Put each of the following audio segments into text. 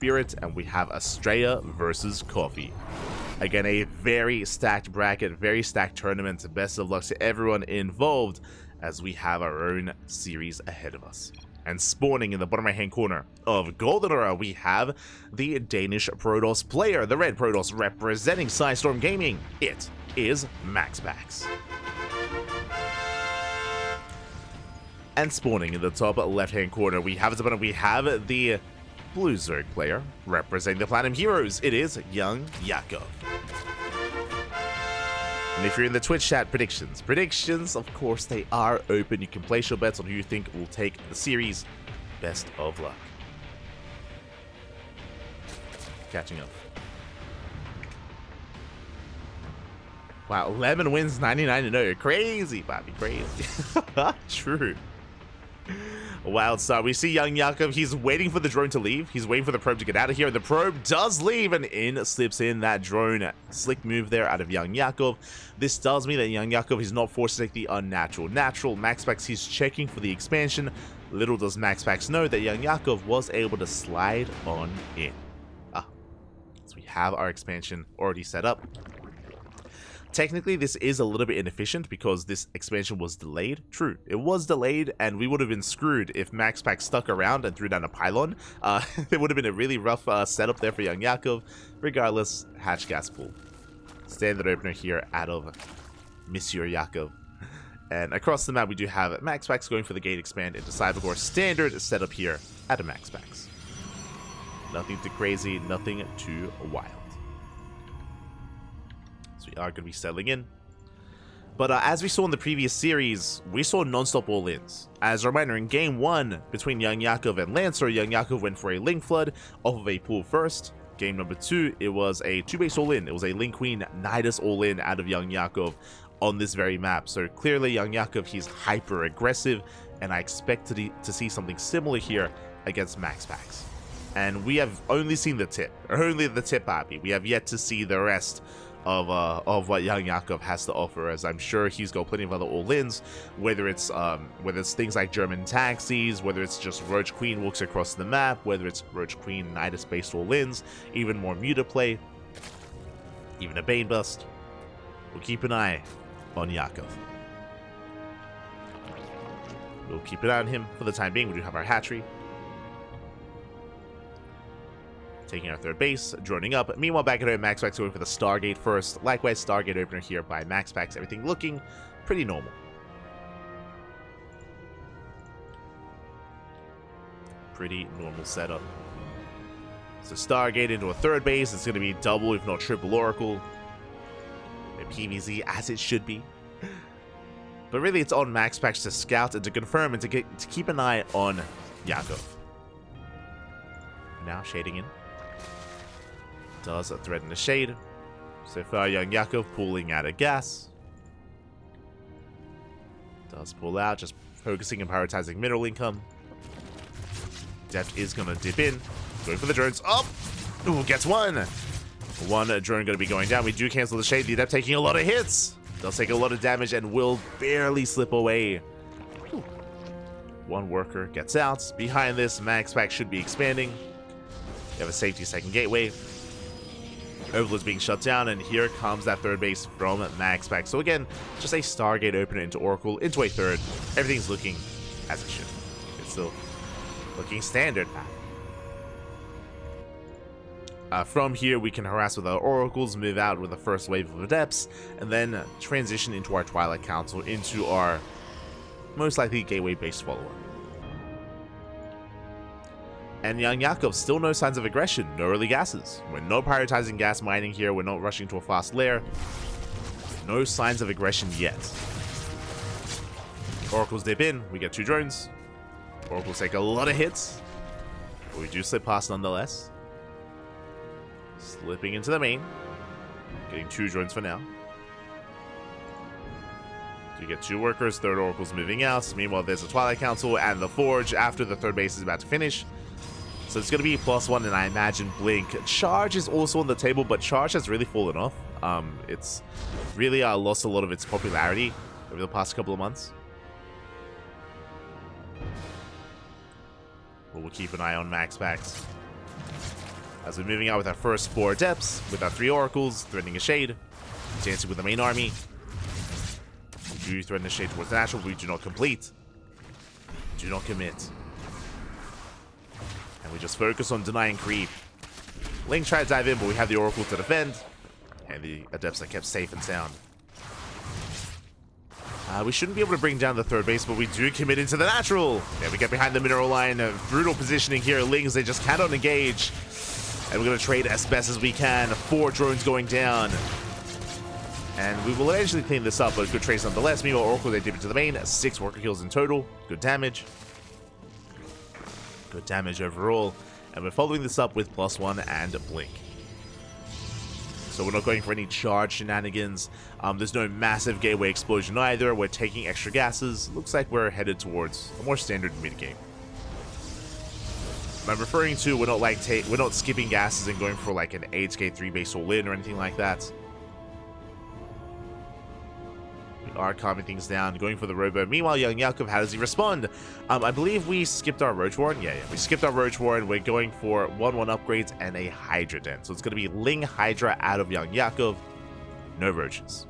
Spirit, and we have Australia versus Coffee. Again, a very stacked bracket, very stacked tournament. Best of luck to everyone involved as we have our own series ahead of us. And spawning in the bottom right hand corner of Golden Aura, we have the Danish Protoss player, the red Protoss representing Psystorm Gaming. It is MaxPax. And spawning in the top left hand corner, we have the blue Zerg player representing the Platinum Heroes. It is YoungYakov. And if you're in the Twitch chat, predictions, of course, they are open. You can place your bets on who you think will take the series. Best of luck. Catching up. Wow, Lemon wins 99-0. Crazy, Bobby, crazy. True. Wild start. We see YoungYakov. He's waiting for the drone to leave. He's waiting for the probe to get out of here. The probe does leave, and in slips in that drone. Slick move there out of YoungYakov. This tells me that YoungYakov is not forced to take the unnatural. Natural. MaxPax, he's checking for the expansion. Little does MaxPax know that YoungYakov was able to slide on in. So we have our expansion already set up. Technically, this is a little bit inefficient because this expansion was delayed. True, it was delayed, and we would have been screwed if MaxPax stuck around and threw down a pylon. It would have been a really rough setup there for YoungYakov. Regardless, hatch gas pool. Standard opener here out of Monsieur Yakov. And across the map, we do have MaxPax going for the gate expand into Cybergore. Standard setup here at a MaxPax. Nothing too crazy, nothing too wild. So we are going to be settling in. But as we saw in the previous series, we saw non-stop all-ins. As a reminder, in game 1 between YoungYakov and Lancer, YoungYakov went for a Link Flood off of a pool first. Game number 2, it was a 2-base all-in. It was a Link Queen Nidus all-in out of YoungYakov on this very map. So clearly YoungYakov, he's hyper-aggressive, and I expect to see something similar here against MaxPax. And we have only seen the tip. Only the tip, Abby. We have yet to see the rest of what YoungYakov has to offer, as I'm sure he's got plenty of other all-ins, whether it's things like German taxis, whether it's just Roach Queen walks across the map, whether it's Roach Queen Nidus based all-ins, even more Muta play, even a Bane bust. We'll keep an eye on Yakov. We'll keep an eye on him for the time being. We do have our hatchery. Taking our third base, droning up. Meanwhile, back at home, MaxPax going for the Stargate first. Likewise, Stargate opener here by MaxPax. Everything looking pretty normal. Pretty normal setup. So Stargate into a third base. It's going to be double, if not triple Oracle. A PvZ, as it should be. But really, it's on MaxPax to scout and to confirm and to keep an eye on Yakov. Now shading in. Does threaten the shade. So far, YoungYakov pulling out of gas. Does pull out, just focusing and prioritizing mineral income. Depth is going to dip in. Going for the drones. Up! Ooh, gets one! One drone going to be going down. We do cancel the shade. The Adept taking a lot of hits. Does take a lot of damage and will barely slip away. Ooh. One worker gets out. Behind this, MaxPax should be expanding. We have a safety second gateway. Overlord's being shut down, and here comes that third base from MaxPax. So again, just a Stargate opener into Oracle, into a third. Everything's looking as it should. It's still looking standard. From here, we can harass with our Oracles, move out with the first wave of Adepts, and then transition into our Twilight Council, into our most likely gateway-based follower. And YoungYakov, still no signs of aggression, no early gases. We're not prioritizing gas mining here, we're not rushing to a fast lair. No signs of aggression yet. Oracles dip in, we get 2 drones. Oracles take a lot of hits, but we do slip past nonetheless. Slipping into the main. Getting 2 drones for now. You get 2 workers, third Oracle's moving out. Meanwhile, there's a Twilight Council and the Forge after the third base is about to finish. So it's going to be +1, and I imagine Blink. Charge is also on the table, but Charge has really fallen off. It's really lost a lot of its popularity over the past couple of months. But we'll keep an eye on MaxPax. As we're moving out with our first 4 Adepts, with our 3 Oracles, threatening a Shade, dancing with the main army. We do threaten a Shade towards the natural, we do not complete. Do not commit. And we just focus on denying creep. Ling tried to dive in, but we have the Oracle to defend. And the Adepts are kept safe and sound. We shouldn't be able to bring down the 3rd base, but we do commit into the natural. Yeah, we get behind the mineral line. Brutal positioning here. Lings, they just cannot engage. And we're going to trade as best as we can. 4 drones going down. And we will eventually clean this up, but good trades nonetheless. Meanwhile, Oracle, they dip into the main. 6 worker kills in total. Good damage. Good damage overall. And we're following this up with +1 and Blink. So we're not going for any charge shenanigans. There's no massive gateway explosion either. We're taking extra gases. Looks like we're headed towards a more standard mid-game. I'm referring to we're not skipping gases and going for like an 8k 3 base all-in or anything like that. We are calming things down, going for the Robo. Meanwhile, YoungYakov, how does he respond? I believe we skipped our Roach Warren. Yeah, we skipped our Roach Warren. We're going for 1/1 upgrades and a Hydra Den. So it's going to be Ling Hydra out of YoungYakov. No Roaches.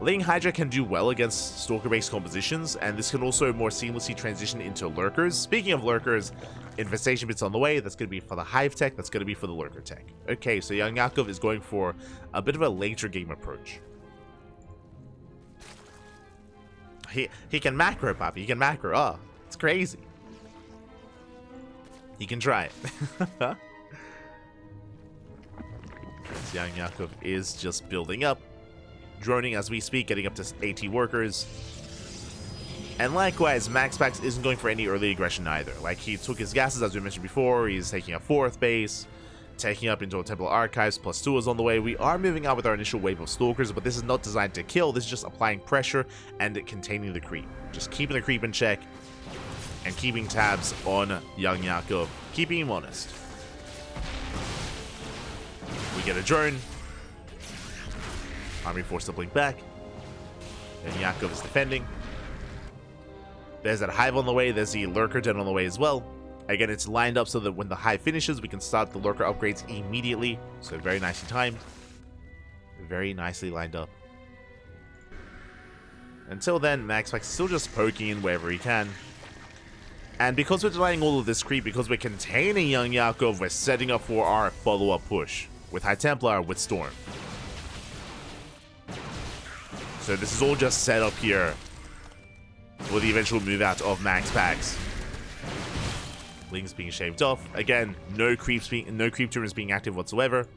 Ling Hydra can do well against Stalker-based compositions, and this can also more seamlessly transition into Lurkers. Speaking of Lurkers, Infestation Bits on the way. That's going to be for the Hive tech. That's going to be for the Lurker tech. Okay, so YoungYakov is going for a bit of a later game approach. He can macro, Poppy. He can macro. Oh, it's crazy. He can try it. YoungYakov is just building up. Droning as we speak, getting up to 80 workers. And likewise, MaxPax isn't going for any early aggression either. Like, he took his gases, as we mentioned before. He's taking a 4th base, taking up into Temple Archives, +2 is on the way. We are moving out with our initial wave of Stalkers, but this is not designed to kill. This is just applying pressure and containing the creep. Just keeping the creep in check and keeping tabs on YoungYakov. Keeping him honest. We get a drone. Army forced to blink back. YoungYakov is defending. There's that Hive on the way. There's the Lurker Den on the way as well. Again, it's lined up so that when the Hive finishes, we can start the Lurker upgrades immediately. So very nicely timed. Very nicely lined up. Until then, MaxPax is still just poking in wherever he can. And because we're delaying all of this creep, because we're containing YoungYakov, we're setting up for our follow-up push. With High Templar, with Storm. So this is all just set up here for the eventual move out of MaxPax. Ling's being shaved off. Again, no creep tumors being active whatsoever.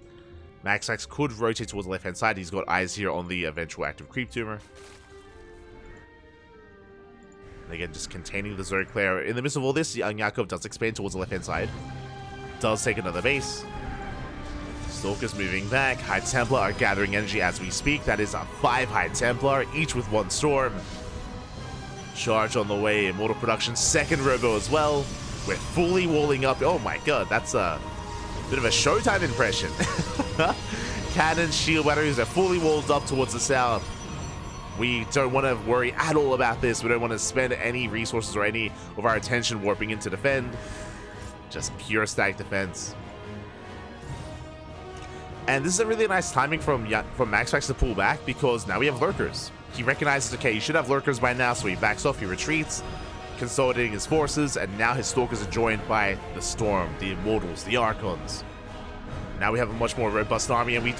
MaxPax could rotate towards the left-hand side. He's got eyes here on the eventual active creep tumor. And again, just containing the Zerg player. In the midst of all this, YoungYakov does expand towards the left-hand side. Does take another base. Stalkers moving back. High Templar are gathering energy as we speak. That is a 5 High Templar, each with 1 Storm. Charge on the way. Immortal Production, 2nd Robo as well. We're fully walling up. Oh my god, that's a bit of a Showtime impression. Cannon, shield batteries are fully walled up towards the south. We don't want to worry at all about this. We don't want to spend any resources or any of our attention warping in to defend. Just pure static defense. And this is a really nice timing from MaxPax to pull back, because now we have Lurkers. He recognizes, okay, you should have Lurkers by now, so he backs off, he retreats, consolidating his forces, and now his Stalkers are joined by the Storm, the Immortals, the Archons. Now we have a much more robust army, and we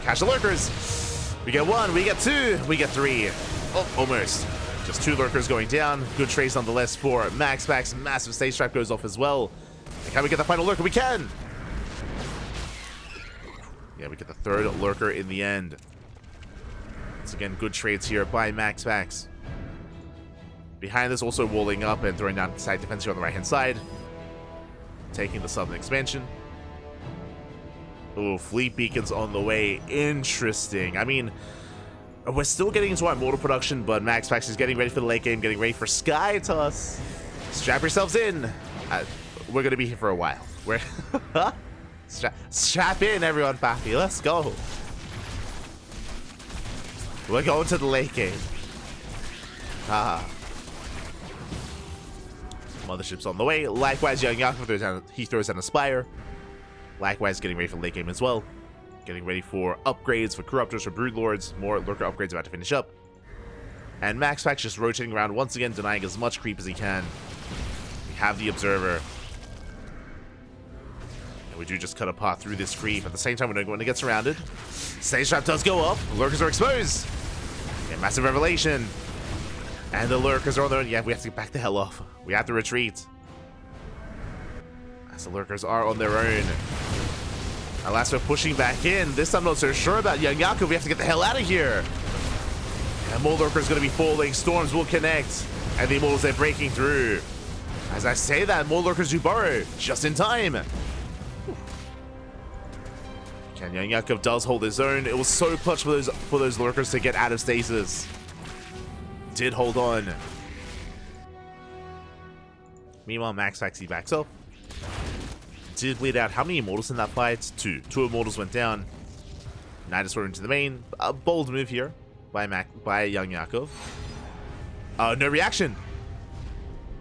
catch the Lurkers. We get 1, we get 2, we get 3. Oh, almost. Just 2 Lurkers going down. Good trace nonetheless for MaxPax. Massive stage trap goes off as well. And can we get the final Lurker? We can! Yeah, we get the 3rd Lurker in the end. Once again, good trades here by MaxPax. Behind this, also walling up and throwing down side defense here on the right-hand side. Taking the southern expansion. Oh, fleet beacons on the way. Interesting. I mean, we're still getting into our mortal production, but MaxPax is getting ready for the late game, getting ready for Sky Toss. Strap yourselves in. We're going to be here for a while. We're... Strap in, everyone, Pappy. Let's go. We're going to the late game. Mothership's on the way. Likewise, YoungYakov, he throws down a Spire. Likewise, getting ready for late game as well. Getting ready for upgrades for Corruptors, for Broodlords. More Lurker upgrades about to finish up. And MaxPax just rotating around once again, denying as much creep as he can. We have the Observer. And we do just cut a path through this creep. At the same time, when it gets surrounded, Stage Trap does go up. Lurkers are exposed. And massive revelation. And the Lurkers are on their own. Yeah, we have to get back the hell off. We have to retreat. As the Lurkers are on their own. Alas, we're pushing back in. This time, I'm not so sure about YoungYakov. We have to get the hell out of here. And more Lurkers going to be falling. Storms will connect. And the Immortals, they're breaking through. As I say that, more Lurkers do burrow. Just in time. And YoungYakov does hold his own. It was so clutch for those Lurkers to get out of stasis. Did hold on. Meanwhile, MaxPax, he backs up. Did bleed out how many Immortals in that fight? Two Immortals went down. Nidus were into the main. A bold move here by YoungYakov. No reaction.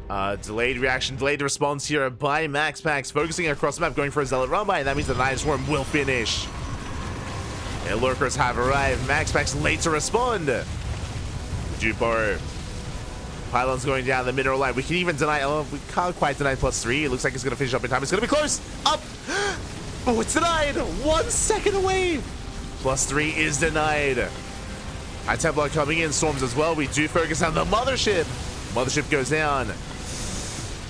Delayed reaction, delayed response here by MaxPax, focusing across the map, going for a Zealot run by, and that means the Nidus Worm will finish. And Lurkers have arrived. MaxPax late to respond. Dupo. Pylon's going down the mineral line. We can even deny. Oh, we can't quite deny +3. It looks like it's going to finish up in time. It's going to be close. Up. Oh, it's denied. 1 second away. +3 is denied. High Templar coming in. Storms as well. We do focus on the Mothership. Mothership goes down.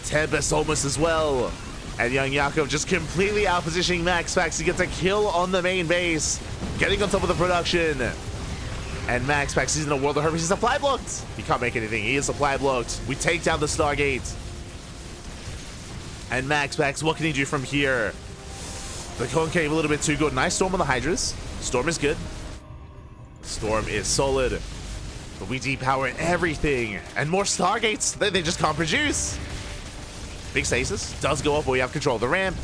Tempest almost as well. And YoungYakov just completely out-positioning MaxPax to get a kill on the main base. Getting on top of the production. And MaxPax, he's in a world of hurt. He's supply blocked. He can't make anything. He is supply blocked. We take down the Stargate. And MaxPax, what can he do from here? The Concave a little bit too good. Nice Storm on the Hydras. Storm is good. Storm is solid. But we depower everything. And more Stargates that they just can't produce. Big stasis does go up, but we have control of the ramp.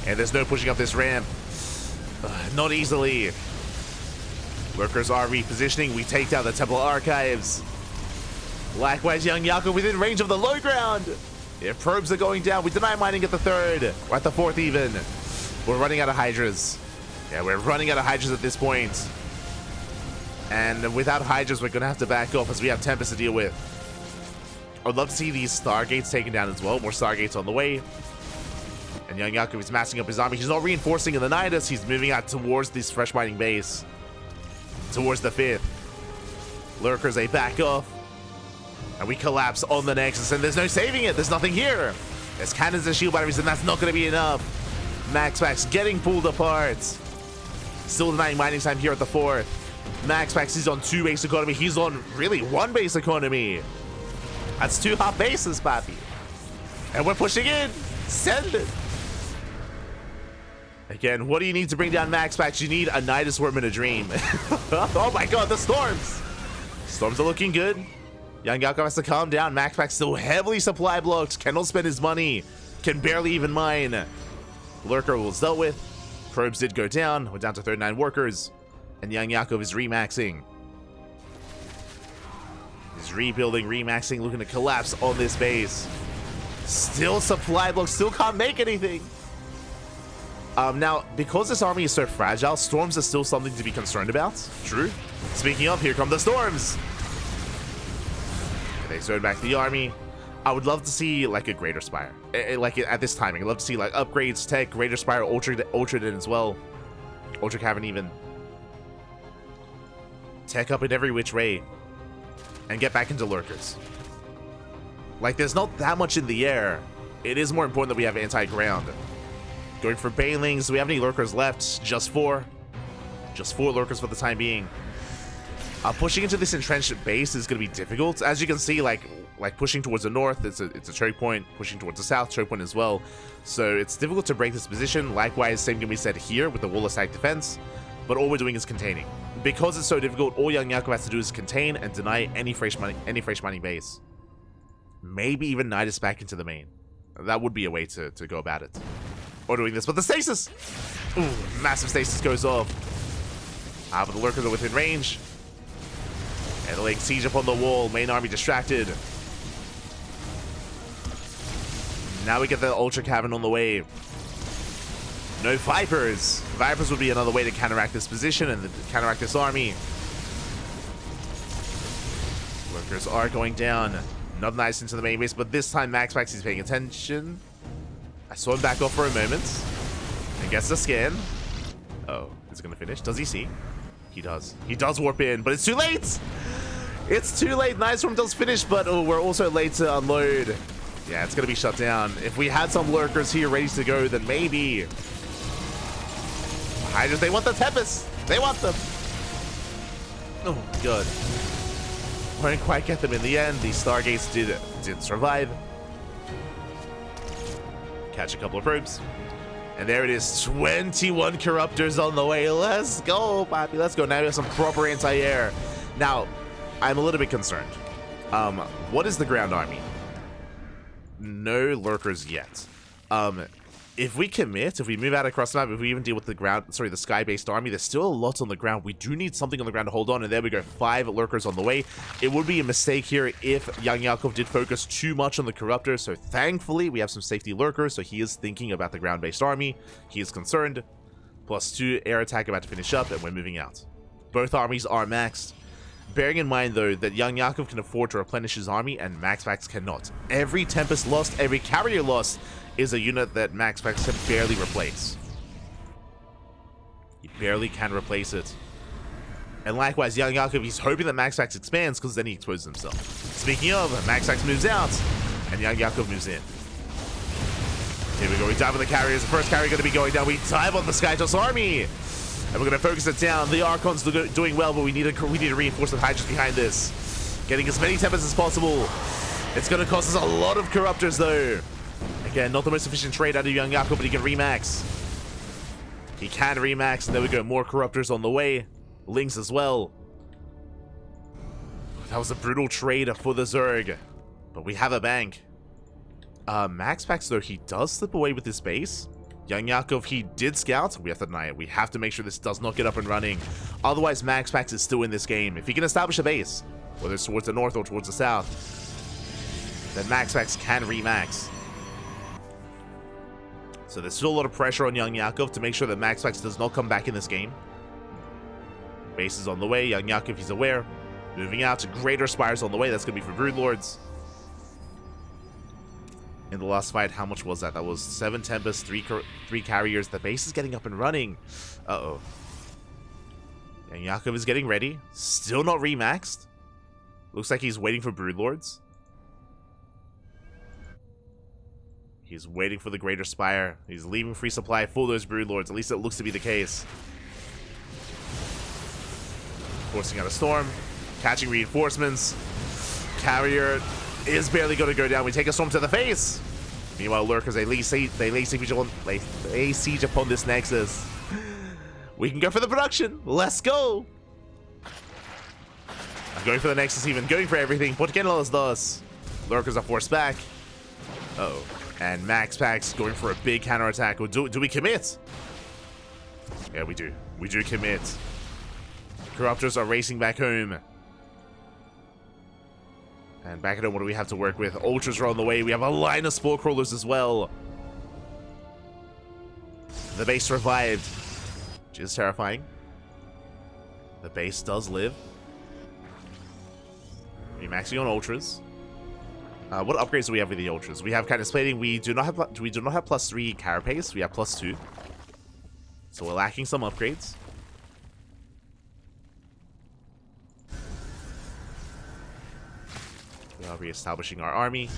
And there's no pushing up this ramp. Not easily. Lurkers are repositioning. We take down the Temple Archives. Likewise, YoungYakov within range of the low ground. If probes are going down, we deny mining at the 3rd. Or at the 4th even. We're running out of Hydras. Yeah, we're running out of Hydras at this point. And without Hydras, we're going to have to back off as we have Tempest to deal with. I'd love to see these Stargates taken down as well. More Stargates on the way. And YoungYakov is massing up his army. He's not reinforcing in the Nidus. He's moving out towards this fresh mining base. Towards the 5th. Lurkers, they back off. And we collapse on the Nexus. And there's no saving it. There's nothing here. There's cannons and shield batteries, and that's not going to be enough. MaxPax getting pulled apart. Still denying mining time here at the 4th. MaxPax is on 2 base economy. He's on really 1 base economy. That's 2 half bases, papi. And we're pushing in. Send it. Again, what do you need to bring down MaxPax? You need a Nidus Worm in a dream. Oh my god, the Storms. Storms are looking good. YoungYakov has to calm down. MaxPax still heavily supply blocked. Cannot spend his money. Can barely even mine. Lurker was dealt with. Probes did go down. We're down to 39 workers. And YoungYakov is remaxing. He's rebuilding, remaxing, looking to collapse on this base. Still supply blocked. Still can't make anything. Now, because this army is so fragile, Storms are still something to be concerned about. True. Speaking of, here come the Storms. They zone back the army. I would love to see, like, a Greater Spire. Like, at this timing. I'd love to see, like, upgrades, tech, Greater Spire, Ultra in as well. Ultra Cavern even. Tech up in every which way. And get back into Lurkers. Like, there's not that much in the air. It is more important that we have anti-ground. Going for Banelings. Do we have any Lurkers left? Just 4. Just 4 Lurkers for the time being. Pushing into this entrenched base is going to be difficult. As you can see, like pushing towards the north, it's a choke point. Pushing towards the south, choke point as well. So it's difficult to break this position. Likewise, same can be said here with the wall of stack defense. But all we're doing is containing. Because it's so difficult, all YoungYakov has to do is contain and deny any fresh mining base. Maybe even Nidus back into the main. That would be a way to go about it. Or doing this, but the stasis! Ooh, massive stasis goes off. But the Lurkers are within range. And the laying siege up on the wall. Main army distracted. Now we get the Ultra Cavern on the way. No Vipers. Vipers would be another way to counteract this position and counteract this army. Lurkers are going down. Not nice into the main base, but this time MaxPax is paying attention. I saw him back off for a moment. And gets the scan. Oh, is it going to finish? Does he see? He does. He does warp in, but it's too late! It's too late. Nice Storm does finish, but we're also late to unload. Yeah, it's going to be shut down. If we had some Lurkers here ready to go, then maybe. Hydras, they want the Tempest. They want them. Oh, good. Won't quite get them in the end. The Stargates did survive. Catch a couple of probes. And there it is. 21 Corruptors on the way. Let's go, Poppy. Let's go. Now we have some proper anti-air. Now, I'm a little bit concerned. What is the ground army? No Lurkers yet. If we commit, if we move out across the map, if we even deal with the sky-based army, there's still a lot on the ground. We do need something on the ground to hold on, and there we go. 5 Lurkers on the way. It would be a mistake here if YoungYakov did focus too much on the Corruptor, so thankfully we have some safety Lurkers, so he is thinking about the ground-based army. He is concerned. +2 air attack about to finish up, and we're moving out. Both armies are maxed. Bearing in mind, though, that YoungYakov can afford to replenish his army, and MaxPax cannot. Every Tempest lost, every carrier lost, is a unit that MaxPax can barely replace. He barely can replace it. And likewise, YoungYakov, he's hoping that MaxPax expands, because then he exposes himself. Speaking of, MaxPax moves out, and YoungYakov moves in. Here we go, we dive on the carriers. The first carrier going to be going down. We dive on the Skytoss army. And we're going to focus it down. The Archon's doing well, but we need to reinforce the Hydras behind this. Getting as many Tempests as possible. It's going to cost us a lot of Corruptors, though. Again, not the most efficient trade out of YoungYakov, but he can remax. He can remax, and there we go. More Corruptors on the way. Lynx as well. That was a brutal trade for the Zerg. But we have a bank. MaxPax, though, he does slip away with his base. YoungYakov, he did scout. We have to deny it. We have to make sure this does not get up and running. Otherwise, MaxPax is still in this game. If he can establish a base, whether it's towards the north or towards the south, then MaxPax can remax. So there's still a lot of pressure on YoungYakov to make sure that MaxPax does not come back in this game. Base is on the way. YoungYakov, he's aware. Moving out to Greater Spires on the way. That's going to be for Broodlords. In the last fight, how much was that? That was 7 Tempests, 3 carriers. The base is getting up and running. Uh-oh. YoungYakov is getting ready. Still not remaxed. Looks like he's waiting for Broodlords. He's waiting for the Greater Spire. He's leaving free supply for those Broodlords. At least it looks to be the case. Forcing out a storm. Catching reinforcements. Carrier is barely going to go down. We take a storm to the face. Meanwhile, Lurkers, they lay siege upon this Nexus. We can go for the production. Let's go. I'm going for the Nexus even. Going for everything. ¿Por qué no los dos? Lurkers are forced back. Uh-oh. And MaxPax going for a big counterattack. Do we commit? Yeah, we do. We do commit. Corruptors are racing back home. And back at home, what do we have to work with? Ultras are on the way. We have a line of Spore Crawlers as well. The base survived, which is terrifying. The base does live. Remaxing on Ultras. What upgrades do we have with the Ultras? We have kind of splitting. We do not have +3 carapace. We have +2. So we're lacking some upgrades. We are reestablishing our army.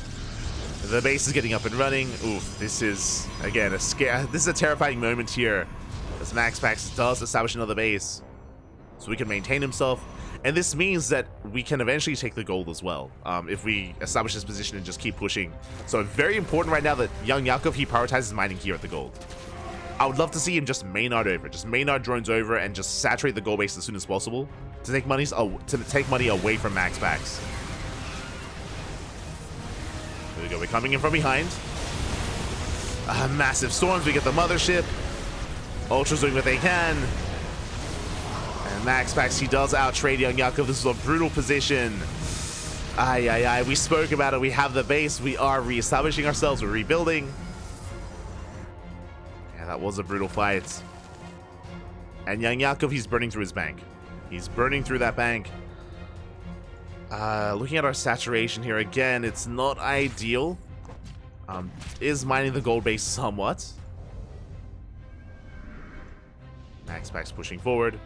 The base is getting up and running. Oof, this is again this is a terrifying moment here, as MaxPax does establish another base, so we can maintain himself. And this means that we can eventually take the gold as well, if we establish this position and just keep pushing. So very important right now that YoungYakov, he prioritizes mining here at the gold. I would love to see him just Maynard over, just Maynard drones over and just saturate the gold base as soon as possible to take money away from MaxPax. There we go, we're coming in from behind. Massive storms, we get the mothership. Ultras doing what they can. And MaxPax, he does out-trade YoungYakov. This is a brutal position. We spoke about it. We have the base. We are re-establishing ourselves. We're rebuilding. Yeah, That was a brutal fight. And YoungYakov, he's burning through his bank. He's burning through that bank. Looking at our saturation here again, it's not ideal. Is mining the gold base somewhat. MaxPax pushing forward.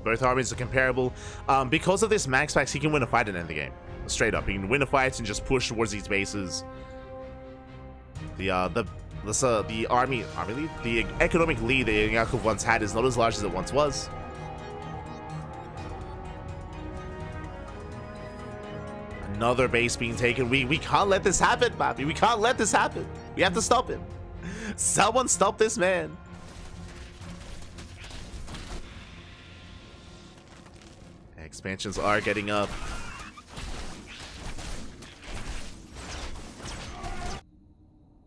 Both armies are comparable. Because of this MaxPax, he can win a fight and end the game. Straight up, he can win a fight and just push towards these bases. The army lead, the economic lead that YoungYakov once had is not as large as it once was. Another base being taken. We can't let this happen, Bobby. We can't let this happen. We have to stop him. Someone stop this man. Expansions are getting up.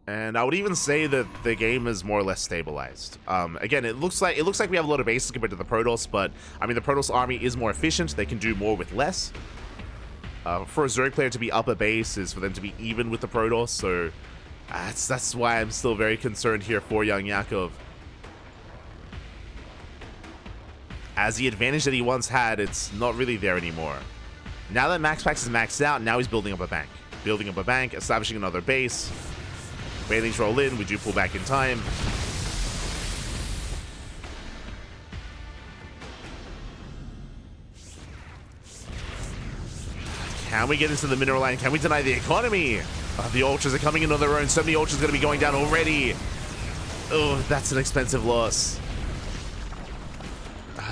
And I would even say that the game is more or less stabilized. Again, it looks like we have a lot of bases compared to the Protoss, but I mean the Protoss army is more efficient. They can do more with less. For a Zerg player to be up a base is for them to be even with the Protoss, so that's why I'm still very concerned here for YoungYakov. As the advantage that he once had, it's not really there anymore. Now that MaxPax is maxed out, now he's building up a bank. Building up a bank, establishing another base. Bailings roll in, we do pull back in time. Can we get into the mineral line? Can we deny the economy? The ultras are coming in on their own. So many ultras going to be going down already. Oh, that's an expensive loss.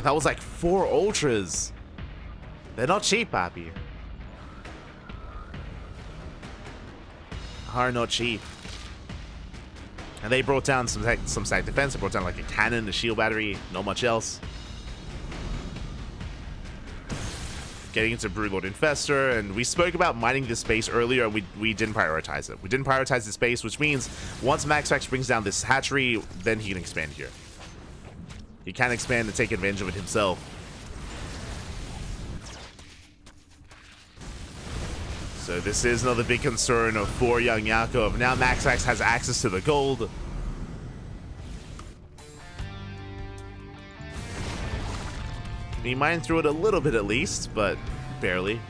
That was like 4 ultras. They're not cheap, Papi. Are not cheap. And they brought down some stack defense. They brought down like a cannon, a shield battery, not much else. Getting into Broodlord Infestor, and we spoke about mining this space earlier, and we didn't prioritize it. We didn't prioritize this space, which means once MaxPax brings down this hatchery, then he can expand here. He can expand and take advantage of it himself. So this is another big concern for YoungYakov. Now MaxPax has access to the gold. He mined through it a little bit at least, but barely.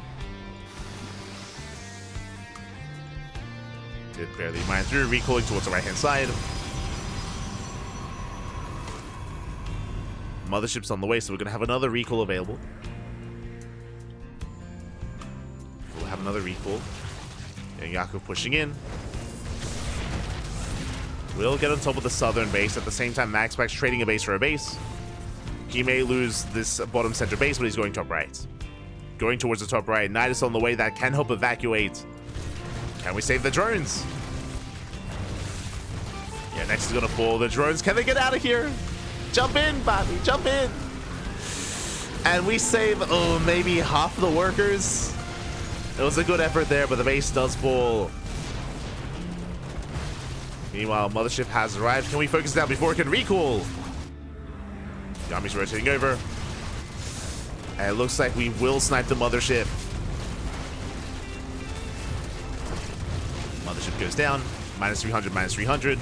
Did barely mine through, recoiling towards the right-hand side. Mothership's on the way, so we're going to have another recall available. We'll have another recall. YoungYakov pushing in. We'll get on top of the southern base. At the same time, MaxPax trading a base for a base. He may lose this bottom center base, but he's going top right. Going towards the top right. Nidus on the way. That can help evacuate. Can we save the drones? Yeah, next is going to fall. The drones, can they get out of here? Jump in, Bobby. Jump in. And we save, oh, maybe half the workers. It was a good effort there, but the base does fall. Meanwhile, Mothership has arrived. Can we focus down before it can recall? The army's rotating over. And it looks like we will snipe the Mothership. Mothership goes down. Minus 300, minus 300.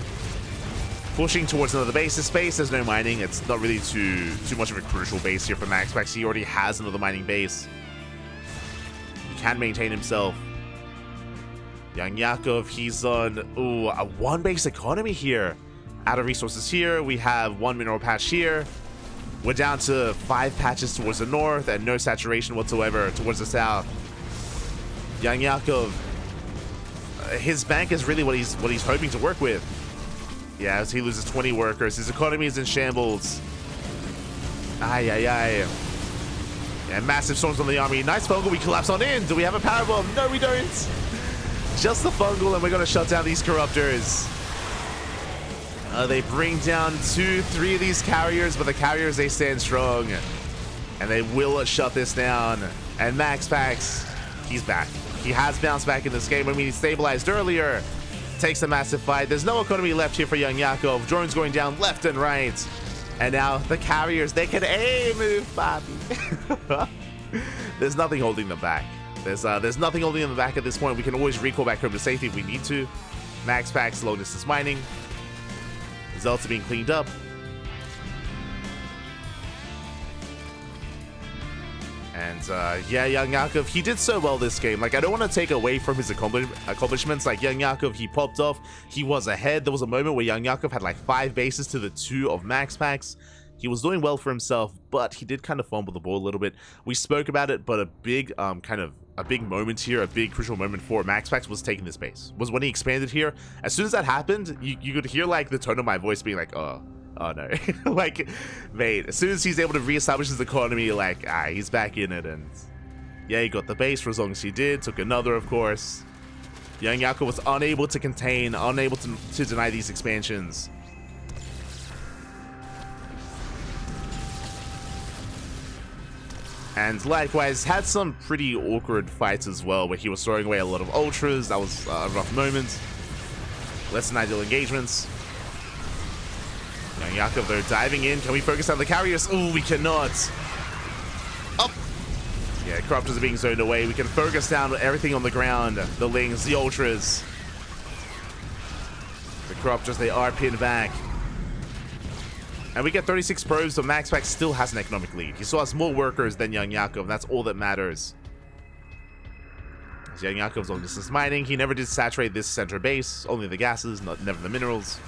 Pushing towards another base. This base, there's no mining. It's not really too much of a crucial base here for MaxPax. He already has another mining base. He can maintain himself. YoungYakov, he's on a 1 base economy here. Out of resources here. We have 1 mineral patch here. We're down to 5 patches towards the north and no saturation whatsoever towards the south. YoungYakov, his bank is really what he's hoping to work with. Yeah, as he loses 20 workers, his economy is in shambles. Ay, ay, ay. And massive storms on the army. Nice fungal, we collapse on in. Do we have a power bomb? No, we don't. Just the fungal, and we're gonna shut down these corruptors. They bring down 2, 3 of these carriers, but the carriers, they stand strong. And they will shut this down. And MaxPax, he's back. He has bounced back in this game. I mean, he stabilized earlier. Takes a massive fight. There's no economy left here for YoungYakov. Drones going down left and right. And now the carriers, they can move, Bobby. There's nothing holding them back. There's nothing holding in the back at this point. We can always recall back home to safety if we need to. MaxPax, long distance mining. Zelts are being cleaned up. And yeah, YoungYakov, he did so well this game. Like, I don't want to take away from his accomplishments. Like, YoungYakov, he popped off. He was ahead. There was a moment where YoungYakov had like 5 bases to the 2 of MaxPax. He was doing well for himself, but he did kind of fumble the ball a little bit. We spoke about it, but a big a big moment here, a big crucial moment for MaxPax was taking this base. Was when he expanded here. As soon as that happened, you could hear like the tone of my voice being like, oh no. Like, mate, as soon as he's able to reestablish his economy, like, he's back in it. And yeah, he got the base for as long as he did. Took another, of course. YoungYakov was unable to contain, unable to deny these expansions. And likewise, had some pretty awkward fights as well, where he was throwing away a lot of ultras. That was a rough moment. Less than ideal engagements. YoungYakov, though, diving in. Can we focus on the carriers? Oh, we cannot. Up. Yeah, corruptors are being zoned away. We can focus down everything on the ground. The lings, the ultras. The corruptors, they are pinned back. And we get 36 probes, so MaxPax still has an economic lead. He still has more workers than YoungYakov, and that's all that matters. As YoungYakov's long distance mining, he never did saturate this center base, only the gases, never the minerals.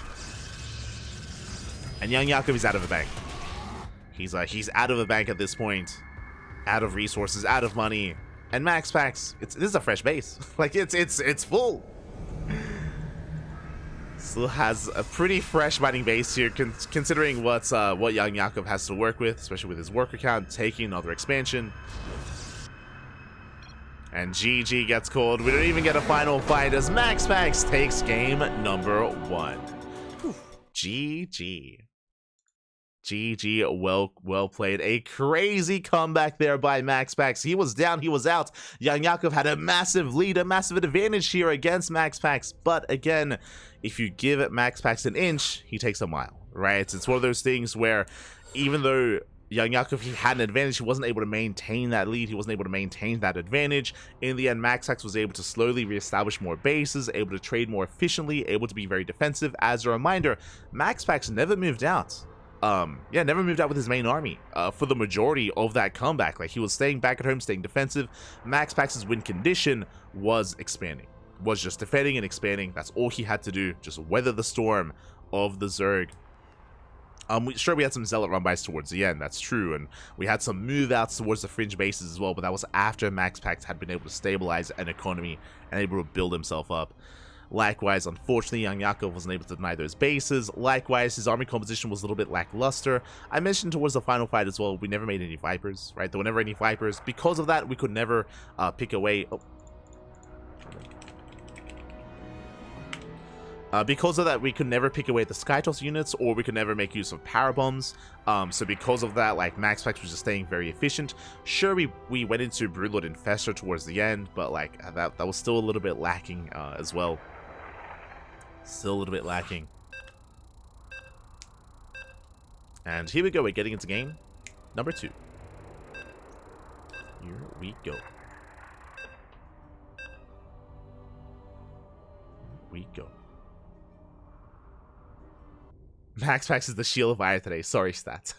And YoungYakov is out of the bank. He's out of the bank at this point. Out of resources, out of money. And MaxPax, this is a fresh base. Like, it's full. Still has a pretty fresh mining base here, considering what YoungYakov has to work with, especially with his worker count, taking another expansion. And GG gets called. We don't even get a final fight as MaxPax takes game number 1. Whew. GG. GG, well played. A crazy comeback there by MaxPax. He was down, he was out. YoungYakov had a massive lead, a massive advantage here against MaxPax. But again, if you give MaxPax an inch, he takes a mile, right? It's one of those things where even though YoungYakov, he had an advantage, he wasn't able to maintain that lead, he wasn't able to maintain that advantage. In the end, MaxPax was able to slowly reestablish more bases, able to trade more efficiently, able to be very defensive. As a reminder, MaxPax never moved out. Never moved out with his main army for the majority of that comeback. Like, he was staying back at home, staying defensive. MaxPax's win condition was expanding, was just defending and expanding. That's all he had to do, just weather the storm of the Zerg. We had some Zealot run-bys towards the end, that's true, and we had some move-outs towards the fringe bases as well, but that was after MaxPax had been able to stabilize an economy and able to build himself up. Likewise, unfortunately, YoungYakov wasn't able to deny those bases. Likewise, his army composition was a little bit lackluster. I mentioned towards the final fight as well, we never made any Vipers, right? There were never any Vipers. Because of that, we could never pick away... because of that, we could never pick away the Skytoss units, or we could never make use of power bombs. So because of that, like, MaxPax was just staying very efficient. Sure, we went into Broodlord Infestor towards the end, but like that was still a little bit lacking as well. Still a little bit lacking. And here we go. We're getting into game number 2. Here we go. We go. MaxPax is the shield of fire today. Sorry, Stats.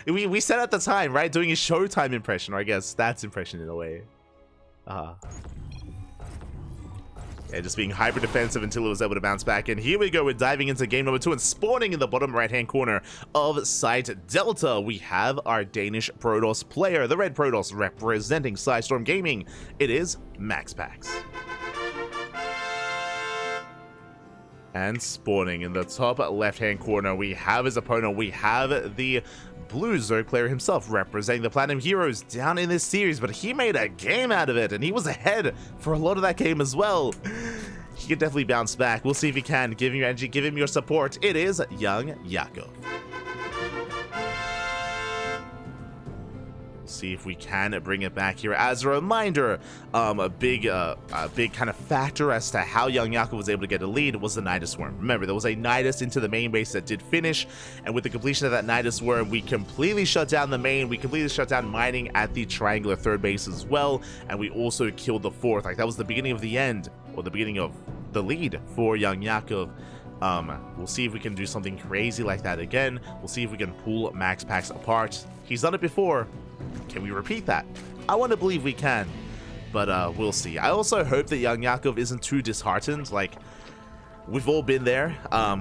we said at the time, right? Doing his Showtime impression, or I guess Stats impression in a way. Yeah, just being hyper defensive until it was able to bounce back. And here we go. We're diving into game number 2 and spawning in the bottom right-hand corner of Site Delta. We have our Danish Protoss player, the Red Protoss, representing Psystorm Gaming. It is MaxPax. And spawning in the top left-hand corner, we have his opponent. We have the blue Zerg player himself, representing the Platinum Heroes down in this series, but he made a game out of it, and he was ahead for a lot of that game as well. He can definitely bounce back. We'll see if he can. Give him your energy, give him your support. It is YoungYakov. see if we can bring it back here. As a reminder, a big kind of factor as to how YoungYakov was able to get a lead was the Nidus Worm. Remember, there was a Nidus into the main base that did finish, and with the completion of that Nidus Worm, we completely shut down the main. We completely shut down mining at the triangular third base as well, and we also killed the fourth. Like, that was the beginning of the end, or the beginning of the lead for YoungYakov. We'll see if we can do something crazy like that again. We'll see if we can pull MaxPax apart. He's done it before. Can we repeat that? I want to believe we can, but we'll see. I also hope that YoungYakov isn't too disheartened. Like, we've all been there,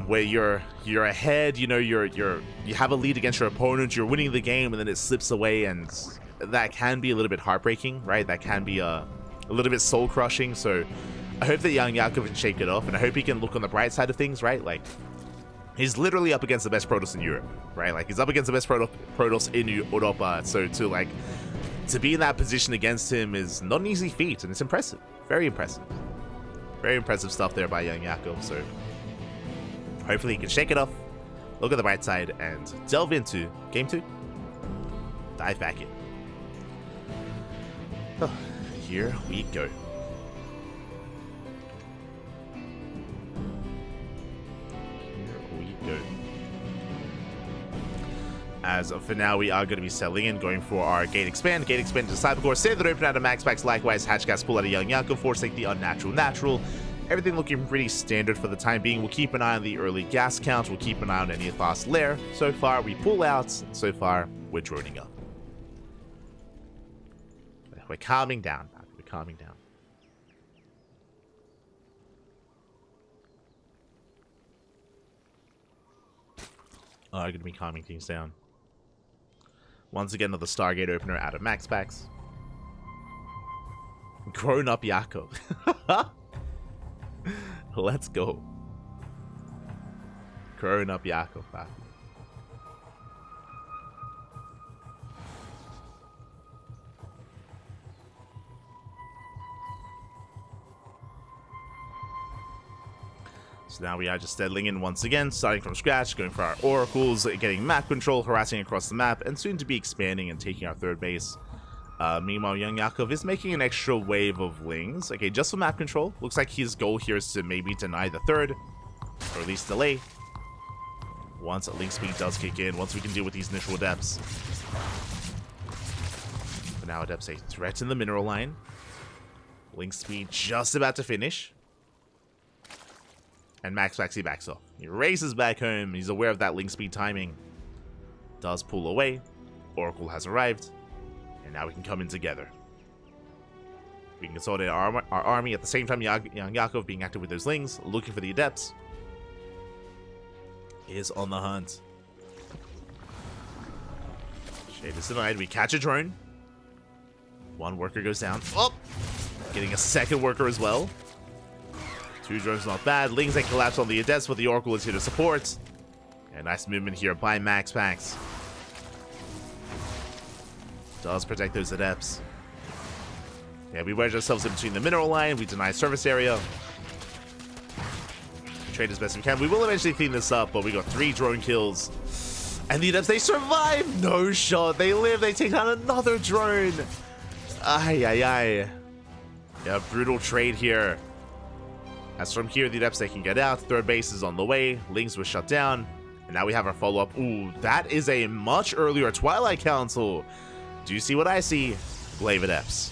where you're ahead, you know, you have a lead against your opponent, you're winning the game, and then it slips away, and that can be a little bit heartbreaking, right? That can be a little bit soul crushing. So I hope that YoungYakov can shake it off, and I hope he can look on the bright side of things, right? Like, he's literally up against the best Protoss in Europe, right? Like, he's up against the best Protoss in Europa. So to be in that position against him is not an easy feat, and it's impressive. Very impressive. Very impressive stuff there by YoungYakov. So hopefully he can shake it off, look at the bright side, and delve into Game 2. Dive back in. Oh, here we go. As for now, we are going to be settling in, going for our Gate Expand to Cybercore, save the open out of MaxPax, likewise Hatch Gas pull out of YoungYakov, forsake the unnatural natural. Everything looking pretty standard for the time being. We'll keep an eye on the early gas count, we'll keep an eye on any fast lair. So far we pull out, so far we're droning up. We're calming down, we're calming down. I'm going to be calming things down. Once again, another Stargate opener out of MaxPax. Grown up Yakov. Let's go. Grown up Yakov. So now we are just settling in once again, starting from scratch, going for our oracles, getting map control, harassing across the map, and soon to be expanding and taking our third base. Meanwhile, YoungYakov is making an extra wave of lings. Okay, just for map control. Looks like his goal here is to maybe deny the third, or at least delay. Once a link speed does kick in, once we can deal with these initial adepts. But now adepts a threat in the mineral line. Link speed just about to finish. And MaxPax, he backs off. He races back home. He's aware of that link speed timing. Does pull away. Oracle has arrived. And now we can come in together. We can consolidate our army at the same time. YoungYakov being active with those lings, looking for the adepts. Is on the hunt. Shade is denied. We catch a drone. One worker goes down. Oh! Getting a second worker as well. Two drones not bad. Lings and collapse on the adepts, but the Oracle is here to support. And nice movement here by MaxPax. Does protect those adepts. Yeah, we wedge ourselves in between the mineral line. We deny service area. Trade as best we can. We will eventually clean this up, but we got 3 drone kills. And the adepts, they survive! No shot. They live. They take down another drone. Ay, ay, ay. Yeah, brutal trade here. As from here, the adepts, they can get out. Third base is on the way. Lings was shut down. And now we have our follow-up. Ooh, that is a much earlier Twilight Council. Do you see what I see? Glaive Adepts.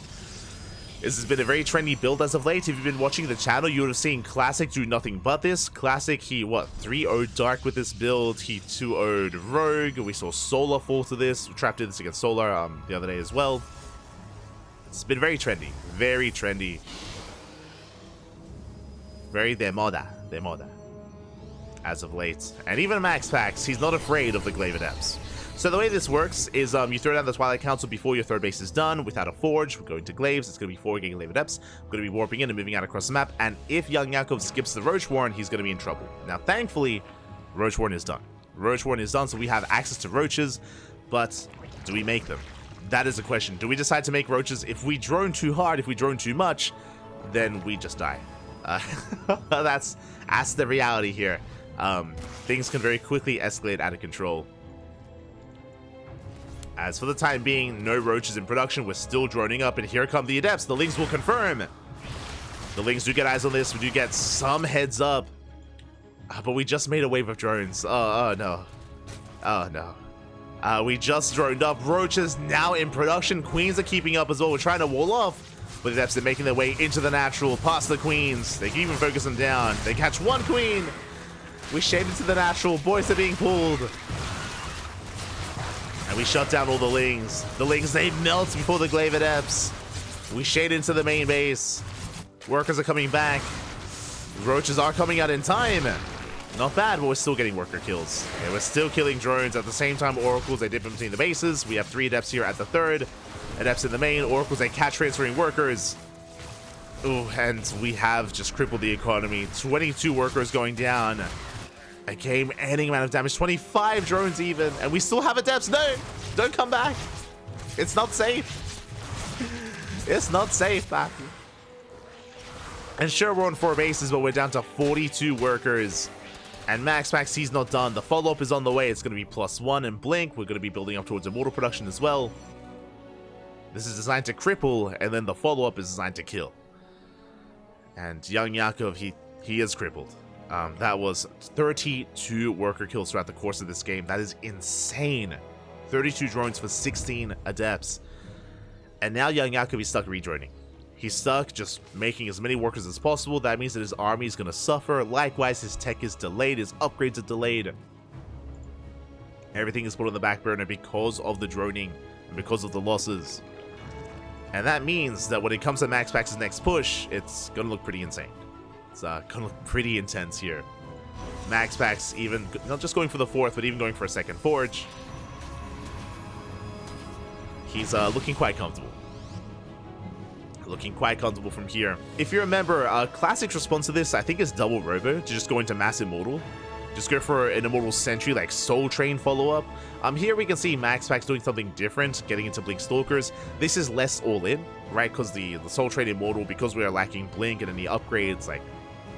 This has been a very trendy build as of late. If you've been watching the channel, you would have seen Classic do nothing but this. Classic, he, 3-0'd Dark with this build. He 2-0'd Rogue. We saw Solar fall to this. We trapped this against Solar the other day as well. It's been very trendy. Very trendy. Very de moda. As of late. And even MaxPax, he's not afraid of the Glaive Adepts. So the way this works is you throw down the Twilight Council before your third base is done. Without a forge, we're going to Glaives. It's going to be 4 Glaive Adepts. We're going to be warping in and moving out across the map. And if YoungYakov skips the Roach Warren, he's going to be in trouble. Now, thankfully, Roach Warren is done. Roach Warren is done, so we have access to Roaches. But do we make them? That is the question. Do we decide to make Roaches? If we drone too hard, if we drone too much, then we just die. That's the reality here. Things can very quickly escalate out of control. As for the time being, no roaches in production. We're still droning up, and here come the adepts. The Lings will confirm. The Lings do get eyes on this. We do get some heads up. But we just made a wave of drones. Oh no. Oh no. We just droned up. Roaches now in production. Queens are keeping up as well. We're trying to wall off. But the adepts are making their way into the natural, past the queens. They can even focus them down. They catch one queen. We shade into the natural. Boys are being pulled. And we shut down all the Lings. The Lings, they melt before the glaive adepts. We shade into the main base. Workers are coming back. Roaches are coming out in time. Not bad, but we're still getting worker kills. Okay, we're still killing drones. At the same time, oracles, they dip in between the bases. We have 3 adepts here at the third. Adepts in the main, oracles, they catch transferring workers. Ooh, and we have just crippled the economy. 22 workers going down. A game-ending amount of damage. 25 drones even. And we still have adepts. No! Don't come back. It's not safe. It's not safe, Matthew. And sure, we're on 4 bases, but we're down to 42 workers. And MaxPax, he's not done. The follow-up is on the way. It's going to be +1 and Blink. We're going to be building up towards immortal production as well. This is designed to cripple, and then the follow-up is designed to kill. And YoungYakov, he is crippled. That was 32 worker kills throughout the course of this game. That is insane. 32 drones for 16 adepts. And now YoungYakov is stuck redroning. He's stuck just making as many workers as possible. That means that his army is going to suffer. Likewise, his tech is delayed. His upgrades are delayed. Everything is put on the back burner because of the droning and because of the losses. And that means that when it comes to MaxPax's next push, it's going to look pretty insane. It's going to look pretty intense here. MaxPax even, not just going for the 4th, but even going for a 2nd forge. He's looking quite comfortable. Looking quite comfortable from here. If you remember, Classic's response to this, I think, is double robo, to just go into Mass Immortal. Just go for an Immortal Sentry, like Soul Train follow-up. Here we can see MaxPax doing something different, getting into Blink Stalkers. This is less all-in, right? Because the Soul Train Immortal, because we are lacking Blink and any upgrades, like,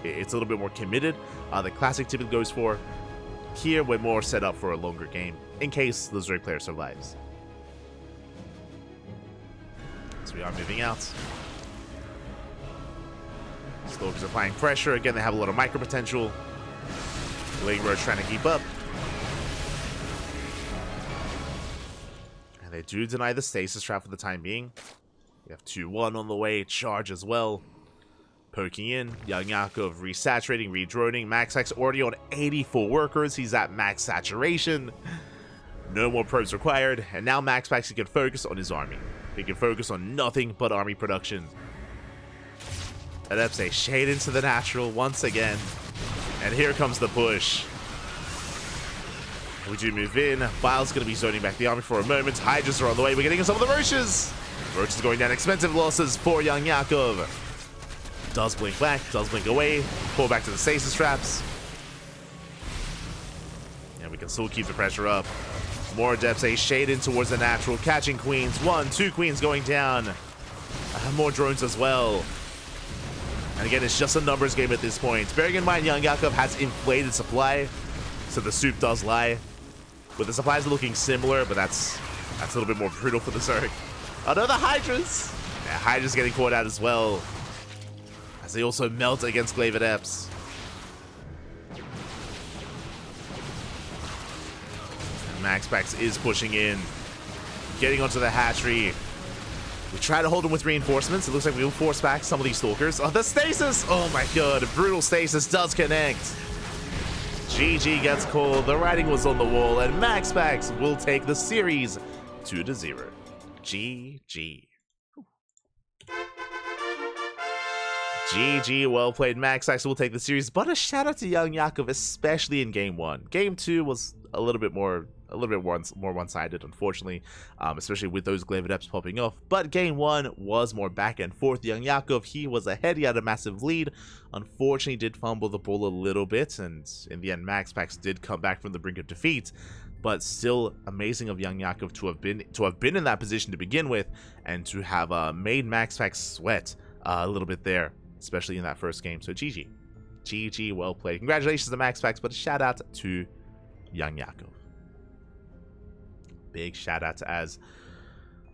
it's a little bit more committed. The Classic typically goes for. Here, we're more set up for a longer game, in case the Zerg player survives. So we are moving out. Stalkers applying pressure. Again, they have a lot of micro potential. Ling Roach trying to keep up. And they do deny the stasis trap for the time being. We have 2-1 on the way. Charge as well. Poking in. YoungYakov resaturating, redroning. MaxPax already on 84 workers. He's at max saturation. No more probes required. And now MaxPax can focus on his army. He can focus on nothing but army production. Adepts, they shade into the natural once again. And here comes the push. We do move in. Bile's going to be zoning back the army for a moment. Hydras are on the way. We're getting some of the Roaches. Roaches going down. Expensive losses for YoungYakov. Does blink back. Does blink away. Pull back to the stasis traps. And we can still keep the pressure up. More adepts, they shade in towards the natural. Catching queens. 1, 2 queens going down. More drones as well. And again, it's just a numbers game at this point. Bearing in mind, YoungYakov has inflated supply, so the soup does lie. But the supplies are looking similar, but that's a little bit more brutal for the Zerg. Oh no, the Hydras! Yeah, Hydras getting caught out as well, as they also melt against Glaive Adepts. And MaxPax is pushing in, getting onto the hatchery. We try to hold him with reinforcements. It looks like we will force back some of these stalkers. Oh, the stasis! Oh my god, brutal stasis does connect. GG gets called. The writing was on the wall, and MaxPax will take the series 2-0. GG. GG, well played. MaxPax will take the series, but a shout out to YoungYakov, especially in game 1. Game 2 was a little bit more one-sided, unfortunately, especially with those Glaive Adepts popping off. But game 1 was more back and forth. YoungYakov, he was ahead. He had a massive lead. Unfortunately, did fumble the ball a little bit, and in the end, MaxPax did come back from the brink of defeat. But still amazing of YoungYakov to have been in that position to begin with, and to have made MaxPax sweat a little bit there, especially in that first game. So GG. GG, well played. Congratulations to MaxPax, but a shout out to YoungYakov. Big shout out to Az.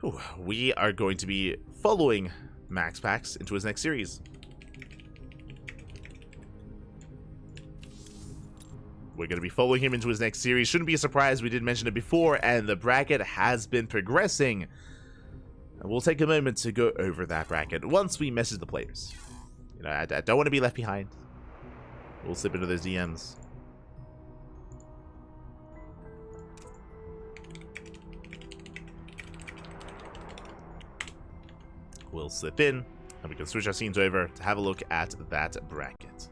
Ooh, we are going to be following MaxPax into his next series. We're going to be following him into his next series. Shouldn't be a surprise, we did mention it before, and the bracket has been progressing. And we'll take a moment to go over that bracket once we message the players. You know, I don't want to be left behind. We'll slip into those DMs. We'll slip in, and we can switch our scenes over to have a look at that bracket.